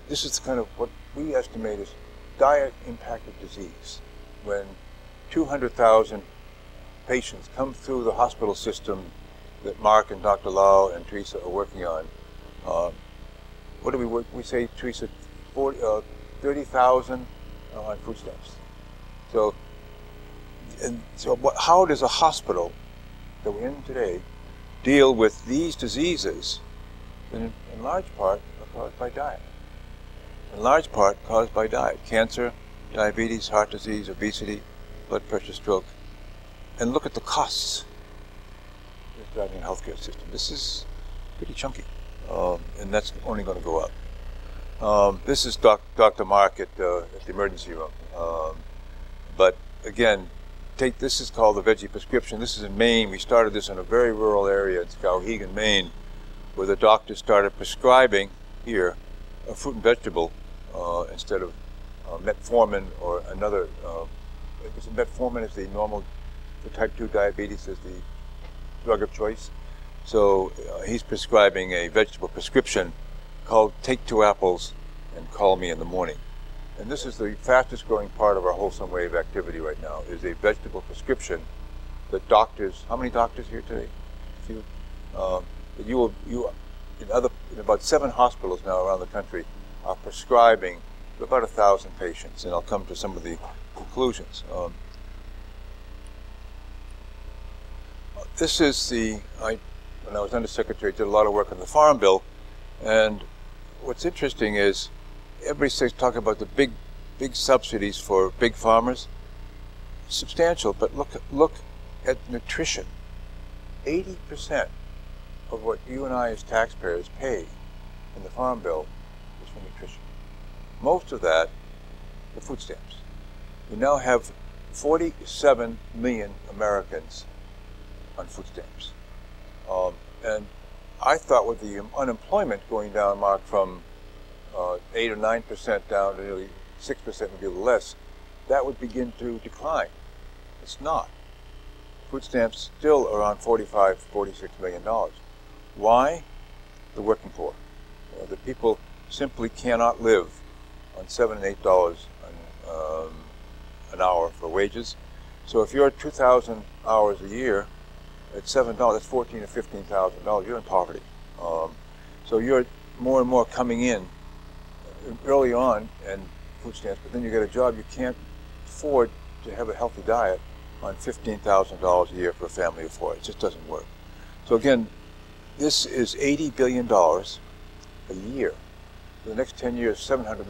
This is kind of what we estimate is diet impact of disease. When 200,000 patients come through the hospital system that Mark and Dr. Lau and Teresa are working on, what do we work? We say, Teresa, 30,000 on food stamps. So how does a hospital that we're in today deal with these diseases that in large part are caused by diet? In large part caused by diet. Cancer, diabetes, heart disease, obesity, blood pressure, stroke. And look at the costs that's driving the healthcare system. This is pretty chunky, and that's only going to go up. This is Dr. Mark at the emergency room. But again, this is called the veggie prescription. This is in Maine. We started this in a very rural area in Skowhegan, Maine, where the doctors started prescribing here a fruit and vegetable instead of metformin or another. Metformin is the normal, for type 2 diabetes is the drug of choice. So he's prescribing a vegetable prescription called Take 2 Apples and Call Me in the Morning. And this is the fastest growing part of our Wholesome Wave activity right now, is a vegetable prescription that doctors, how many doctors here today? A few. In about 7 hospitals now around the country are prescribing to about 1,000 patients, and I'll come to some of the conclusions. This is when I was undersecretary, did a lot of work on the Farm Bill, and what's interesting is everybody's talking about the big subsidies for big farmers. Substantial, but look at nutrition. 80% of what you and I as taxpayers pay in the Farm Bill is for nutrition. Most of that, the food stamps. We now have 47 million Americans on food stamps. And I thought with the unemployment going down, Mark, from 8 or 9% down to nearly 6%, maybe a little less, that would begin to decline. It's not. Food stamps still around $45, $46 million. Why? The working poor. The people simply cannot live on $7 and $8 an hour for wages. So if you're 2,000 hours a year at $7, that's $14,000 to $15,000. You're in poverty. So you're more and more coming in early on and food stamps, but then you get a job, you can't afford to have a healthy diet on $15,000 a year for a family of 4. It just doesn't work. So again, this is $80 billion a year. For the next 10 years, $700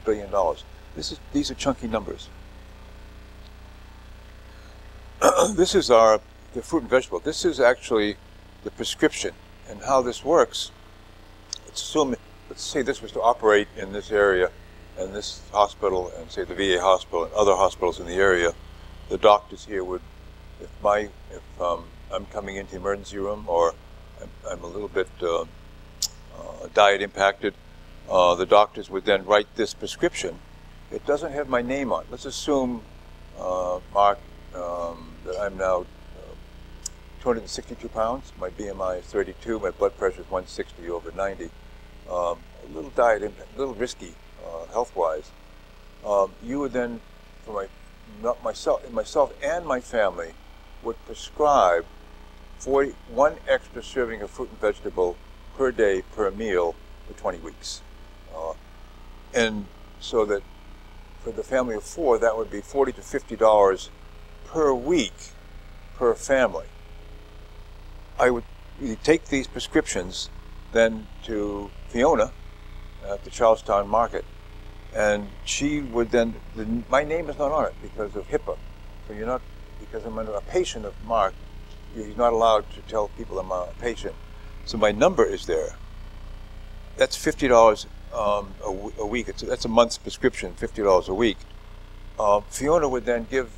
billion. These are chunky numbers. This is the fruit and vegetable. This is actually the prescription, and how this works. Let's say this was to operate in this area, and this hospital, and say the VA hospital and other hospitals in the area. The doctors here would, if I'm coming into the emergency room or I'm a little bit diet impacted, the doctors would then write this prescription. It doesn't have my name on it. Let's assume, Mark, that I'm now 262 pounds. My BMI is 32. My blood pressure is 160 over 90. A little diet impact, a little risky health-wise. You would then, for myself and my family, would prescribe one extra serving of fruit and vegetable per day per meal for 20 weeks. And so that for the family of 4, that would be $40 to $50 per week per family. I would take these prescriptions then to Fiona at the Charlestown Market, and she would then, my name is not on it because of HIPAA. So you're not, because I'm a patient of Mark, he's not allowed to tell people I'm a patient. So my number is there. That's $50 a week. That's a month's prescription, $50 a week. Fiona would then give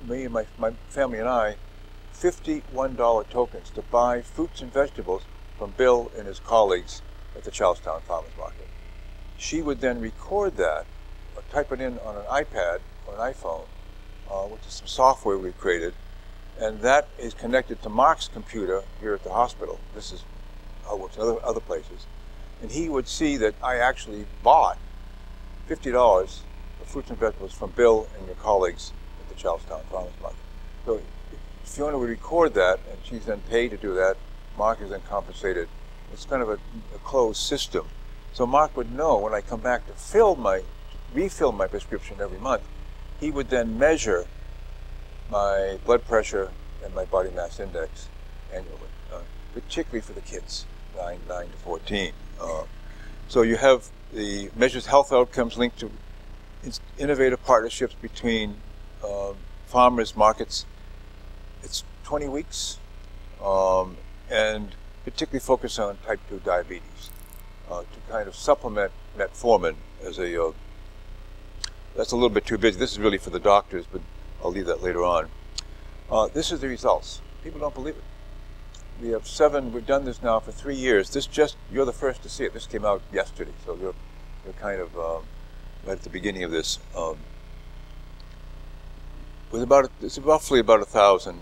me and my family and I $51 tokens to buy fruits and vegetables from Bill and his colleagues at the Charlestown Farmers Market. She would then record that, or type it in on an iPad or an iPhone, which is some software we created, and that is connected to Mark's computer here at the hospital. This is how it works in other places. And he would see that I actually bought $50 of fruits and vegetables from Bill and your colleagues at the Charlestown Farmers Market. So Fiona would record that, and she's then paid to do that. Mark is then compensated. It's kind of a closed system. So Mark would know when I come back to refill my prescription every month, he would then measure my blood pressure and my body mass index annually, particularly for the kids, 9 to 14. So you have the measures health outcomes linked to innovative partnerships between farmers markets. It's 20 weeks, and particularly focused on type 2 diabetes to kind of supplement metformin as a, that's a little bit too busy. This is really for the doctors, but I'll leave that later on. This is the results. People don't believe it. We have 7, we've done this now for 3 years. You're the first to see it. This came out yesterday, so you're kind of right at the beginning of this. It's roughly about 1,000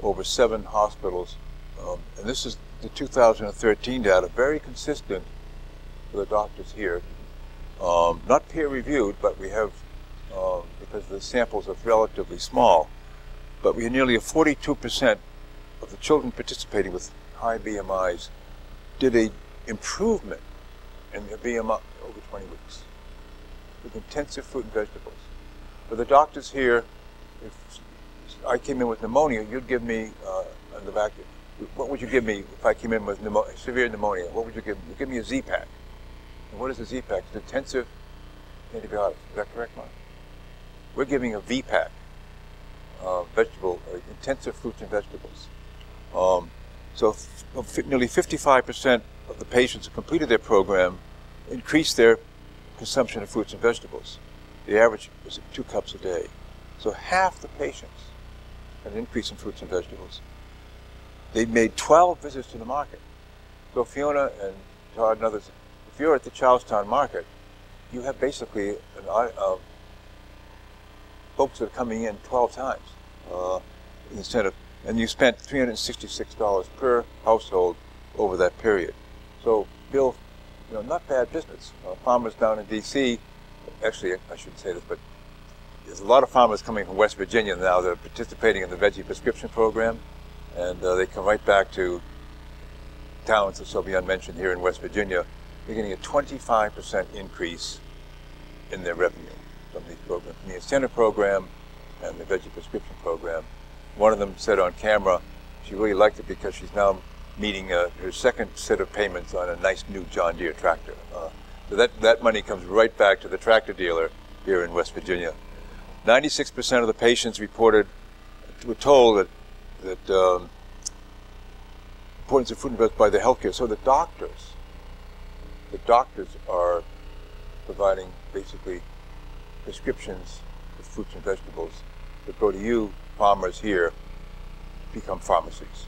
over 7 hospitals, and this is the 2013 data, very consistent for the doctors here. Not peer-reviewed, but we have, because the samples are relatively small, but we have nearly a 42% of the children participating with high BMIs did a improvement in their BMI over 20 weeks with intensive fruit and vegetables. For the doctors here, if I came in with pneumonia, you'd give me, on the back, what would you give me if I came in with severe pneumonia? What would you give me? You'd give me a Z-Pack. And what is a Z-Pack? It's intensive antibiotics. Is that correct, Mark? We're giving a V-Pack, intensive fruits and vegetables. So nearly 55% of the patients who completed their program increased their consumption of fruits and vegetables. The average was 2 cups a day. So half the patients had an increase in fruits and vegetables. They made 12 visits to the market. So Fiona and Todd and others, if you're at the Charlestown Market, you have basically folks that are coming in 12 times instead of, and you spent $366 per household over that period. So Bill, not bad business. Farmers down in DC, actually I shouldn't say this, but there's a lot of farmers coming from West Virginia now that are participating in the veggie prescription program, and they come right back to towns that shall be unmentioned here in West Virginia. They're getting a 25% increase in their revenue from these programs, from the incentive program and the veggie prescription program. One of them said on camera she really liked it because she's now meeting her second set of payments on a nice new John Deere tractor. So that money comes right back to the tractor dealer here in West Virginia. 96% of the patients were told that importance of fruit and vegetables by the healthcare. So the doctors are providing basically prescriptions for fruits and vegetables that go to you farmers here to become pharmacies.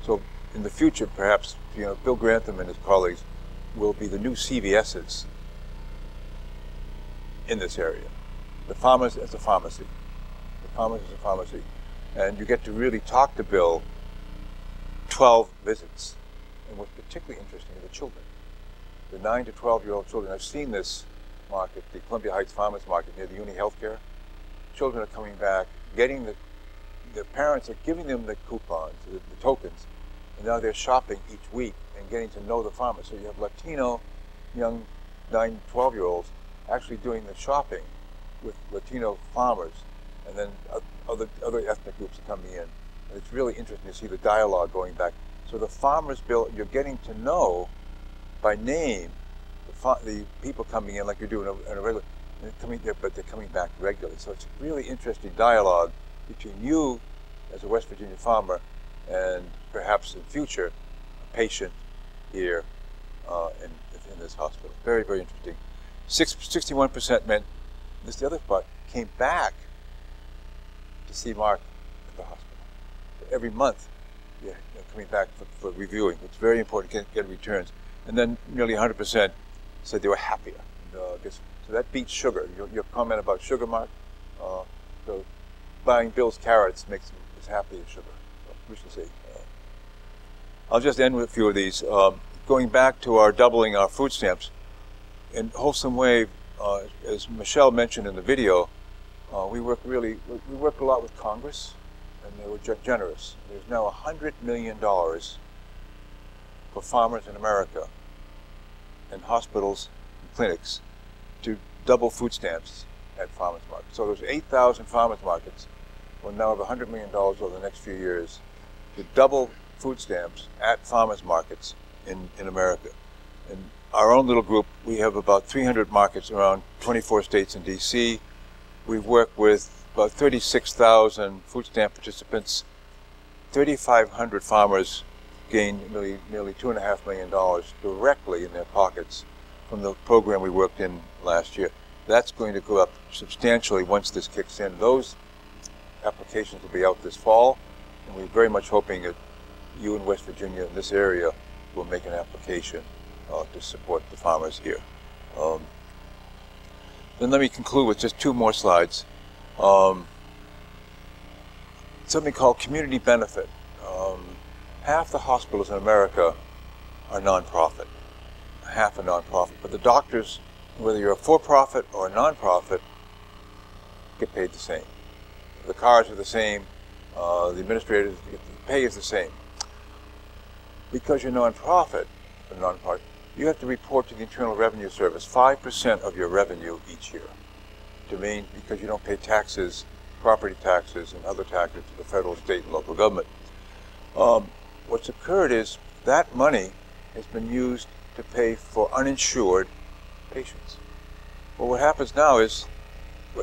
So in the future, perhaps, Bill Grantham and his colleagues will be the new CVS's in this area. The farmers as a pharmacy. The farmers as a pharmacy. And you get to really talk to Bill 12 visits. And what's particularly interesting are the children. The 9 to 12-year-old children. I've seen this market, the Columbia Heights Farmers Market near the Uni Healthcare. Children are coming back, getting the their parents are giving them the coupons, the tokens, and now they're shopping each week and getting to know the farmers. So you have Latino young 9, 12-year-olds actually doing the shopping with Latino farmers, and then other ethnic groups are coming in. And it's really interesting to see the dialogue going back. So the farmers bill, you're getting to know by name the people coming in like you're doing in a regular, but they're coming back regularly. So it's a really interesting dialogue between you as a West Virginia farmer and perhaps in future a patient here in this hospital. Very, very interesting. 61% meant, this is the other part, came back to see Mark at the hospital. So every month, they're coming back for reviewing. It's very important to get returns. And then nearly 100% said they were happier. And, so that beats sugar. Your comment about sugar, Mark, so buying Bill's carrots makes him as happy as sugar. So we shall see. I'll just end with a few of these. Going back to our doubling our food stamps, in Wholesome Wave, as Michelle mentioned in the video, we work a lot with Congress, and they were generous. There's now $100 million for farmers in America and hospitals and clinics to double food stamps at farmers markets. So there's 8,000 farmers markets. We'll now have $100 million over the next few years to double food stamps at farmers markets in America. In our own little group, we have about 300 markets around 24 states and DC. We've worked with about 36,000 food stamp participants. 3,500 farmers gained nearly $2.5 million directly in their pockets from the program we worked in last year. That's going to go up substantially once this kicks in. Those applications will be out this fall, and we're very much hoping that you in West Virginia, in this area, will make an application to support the farmers here. Then let me conclude with just 2 more slides. Something called community benefit. Half the hospitals in America are nonprofit. Half are nonprofit, but the doctors, whether you're a for-profit or a nonprofit, get paid the same. The cars are the same, the administrators, the pay is the same. Because you're nonprofit, or nonprofit, you have to report to the Internal Revenue Service 5% of your revenue each year. Because you don't pay taxes, property taxes, and other taxes to the federal, state, and local government. What's occurred is that money has been used to pay for uninsured patients. Well, what happens now is,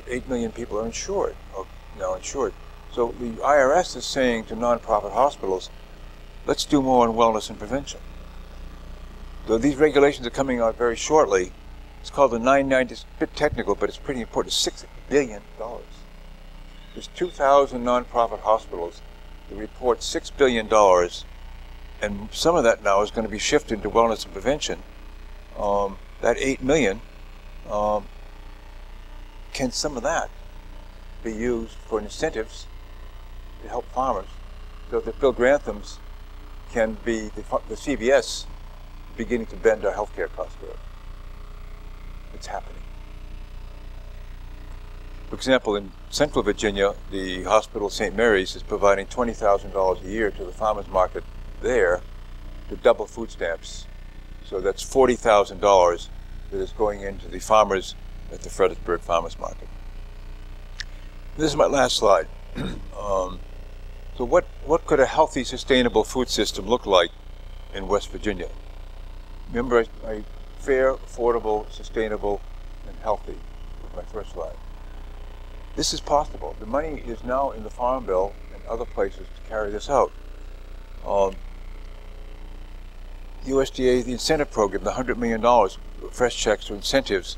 8 million people are insured, or now insured. So the IRS is saying to nonprofit hospitals, let's do more on wellness and prevention. So these regulations are coming out very shortly. It's called the 990, it's a bit technical, but it's pretty important. $6 billion. There's 2,000 nonprofit hospitals that report $6 billion, and some of that now is going to be shifted to wellness and prevention. That 8 million, can some of that be used for incentives to help farmers so that Bill Grantham's can be the CVS beginning to bend our healthcare cost curve? It's happening. For example, in Central Virginia, the hospital St. Mary's is providing $20,000 a year to the farmers market there to double food stamps. So that's $40,000 that is going into the farmers at the Fredericksburg Farmers Market. This is my last slide. So what could a healthy, sustainable food system look like in West Virginia? Remember, fair, affordable, sustainable, and healthy was my first slide. This is possible. The money is now in the Farm Bill and other places to carry this out. USDA, the incentive program, the $100 million, fresh checks or incentives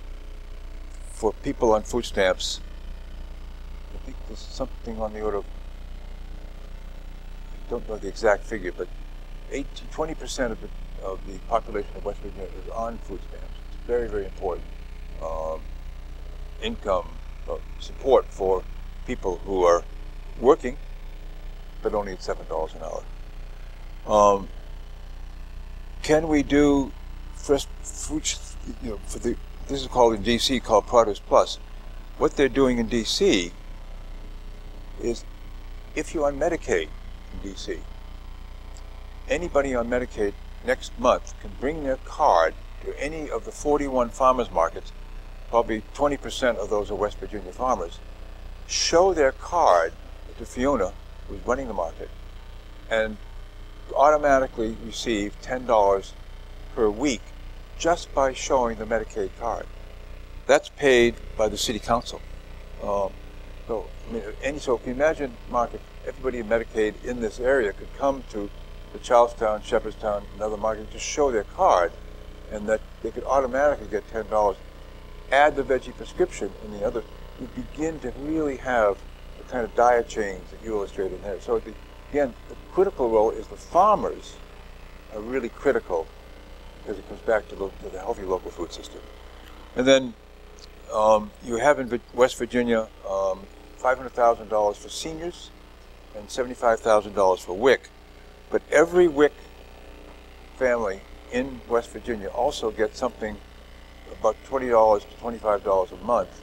for people on food stamps. I think there's something on the order of, I don't know the exact figure, but 20% of the population of West Virginia is on food stamps. It's very, very important income support for people who are working, but only at $7 an hour. Can we do fresh food, this is called in DC, called Produce Plus. What they're doing in DC is if you're on Medicaid in DC, anybody on Medicaid next month can bring their card to any of the 41 farmers markets, probably 20% of those are West Virginia farmers, show their card to Fiona, who's running the market, and automatically receive $10 per week just by showing the Medicaid card. That's paid by the city council. So if you imagine, Mark, if everybody in Medicaid in this area could come to the Charlestown, Shepherdstown, and other markets to show their card, and that they could automatically get $10. Add the veggie prescription and the other, you begin to really have the kind of diet change that you illustrated there. So again, the critical role is the farmers are really critical, because it comes back to the healthy local food system. And then you have in West Virginia $500,000 for seniors and $75,000 for WIC. But every WIC family in West Virginia also gets something about $20 to $25 a month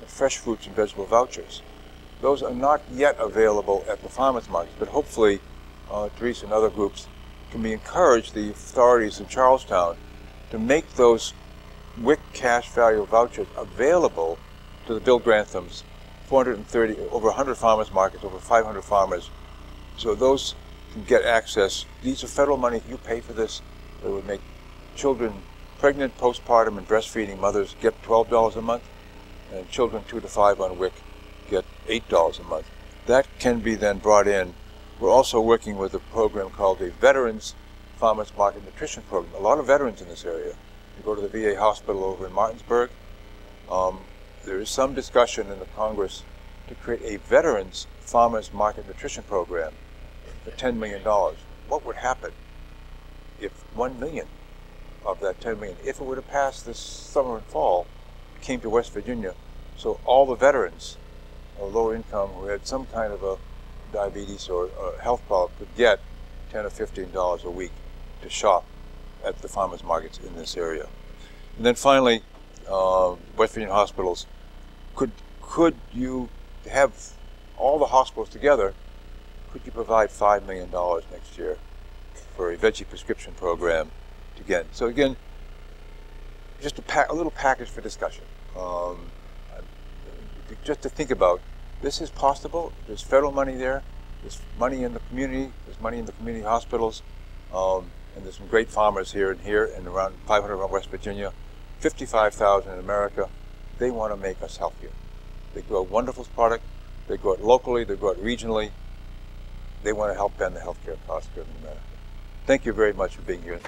in fresh fruits and vegetable vouchers. Those are not yet available at the farmers markets, but hopefully Teresa and other groups can be encouraged, the authorities in Charlestown, to make those WIC cash value vouchers available to the Bill Granthams, over 100 farmers markets, over 500 farmers. So those can get access. These are federal money. You pay for this. It would make children pregnant, postpartum, and breastfeeding mothers get $12 a month, and children 2 to 5 on WIC get $8 a month. That can be then brought in. We're also working with a program called the Veterans Farmers Market Nutrition Program. A lot of veterans in this area. You go to the VA hospital over in Martinsburg. There is some discussion in the Congress to create a Veterans Farmers Market Nutrition Program for $10 million. What would happen if 1 million of that 10 million, if it were to pass this summer and fall, came to West Virginia, so all the veterans or lower income who had some kind of a diabetes or health problem could get $10 or $15 a week to shop at the farmers markets in this area. And then finally, West Virginia hospitals, could you have all the hospitals together, could you provide $5 million next year for a veggie prescription program again? So again, just a little package for discussion. Just to think about, this is possible. There's federal money there. There's money in the community. There's money in the community hospitals. And there's some great farmers here and around 500 around West Virginia, 55,000 in America. They want to make us healthier. They grow a wonderful product. They grow it locally. They grow it regionally. They want to help bend the healthcare cost curve in America. Thank you very much for being here.